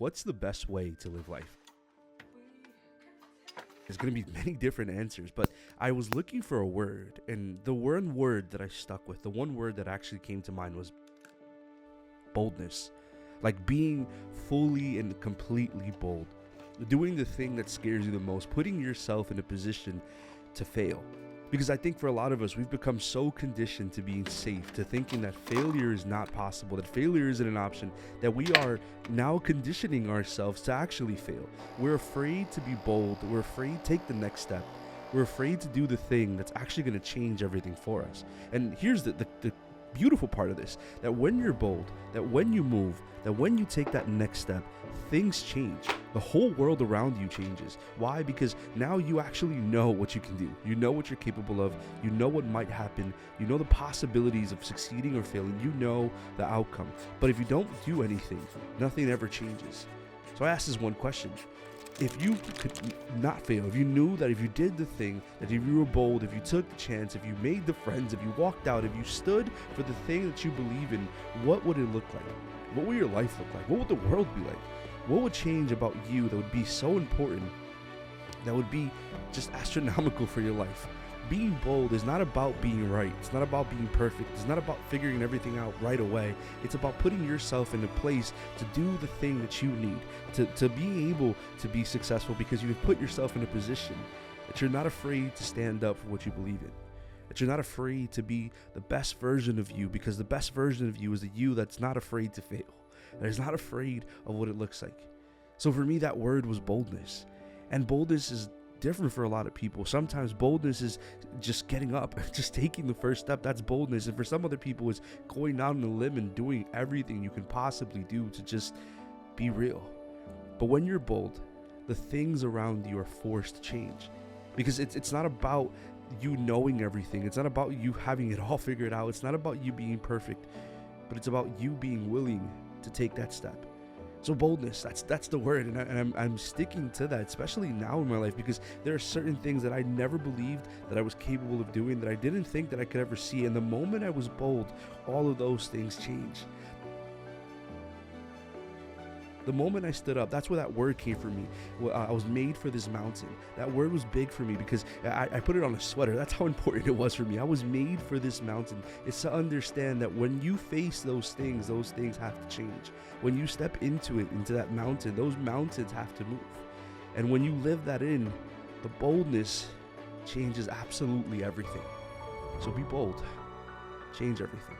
what's the best way to live life? There's going to be many different answers, but I was looking for a word, and the one word that I stuck with, the one word that actually came to mind was boldness. Like being fully and completely bold, doing the thing that scares you the most, putting yourself in a position to fail. Because I think for a lot of us, we've become so conditioned to being safe, to thinking that failure is not possible, that failure isn't an option, that we are now conditioning ourselves to actually fail. We're afraid to be bold. We're afraid to take the next step. We're afraid to do the thing that's actually going to change everything for us. And here's the beautiful part of this, that when you're bold, that when you move, that when you take that next step, things change. The whole world around you changes. Why? Because now you actually know what you can do. You know what you're capable of. You know what might happen. You know the possibilities of succeeding or failing. You know the outcome. But if you don't do anything, nothing ever changes. So I asked this one question. If you could not fail, if you knew that if you did the thing, that if you were bold, if you took the chance, if you made the friends, if you walked out, if you stood for the thing that you believe in, what would it look like? What would your life look like? What would the world be like? What would change about you that would be so important, that would be just astronomical for your life? Being bold is not about being right. It's not about being perfect. It's not about figuring everything out right away. It's about putting yourself in a place to do the thing that you need, to be able to be successful, because you've put yourself in a position that you're not afraid to stand up for what you believe in, that you're not afraid to be the best version of you, because the best version of you is the you that's not afraid to fail, that is not afraid of what it looks like. So for me, that word was boldness. And boldness is different for a lot of people. Sometimes boldness is just getting up, just taking the first step. That's boldness. And for some other people, it's going out on a limb and doing everything you can possibly do to just be real. But when you're bold, the things around you are forced to change, because it's not about you knowing everything. It's not about you having it all figured out. It's not about you being perfect, but it's about you being willing to take that step. So boldness, that's the word, and I'm sticking to that, especially now in my life, because there are certain things that I never believed that I was capable of doing, that I didn't think that I could ever see. And the moment I was bold, all of those things changed. The moment I stood up, that's where that word came for me. I was made for this mountain. That word was big for me because I put it on a sweater. That's how important it was for me. I was made for this mountain. It's to understand that when you face those things have to change. When you step into it, into that mountain, those mountains have to move. And when you live that in, the boldness changes absolutely everything. So be bold. Change everything.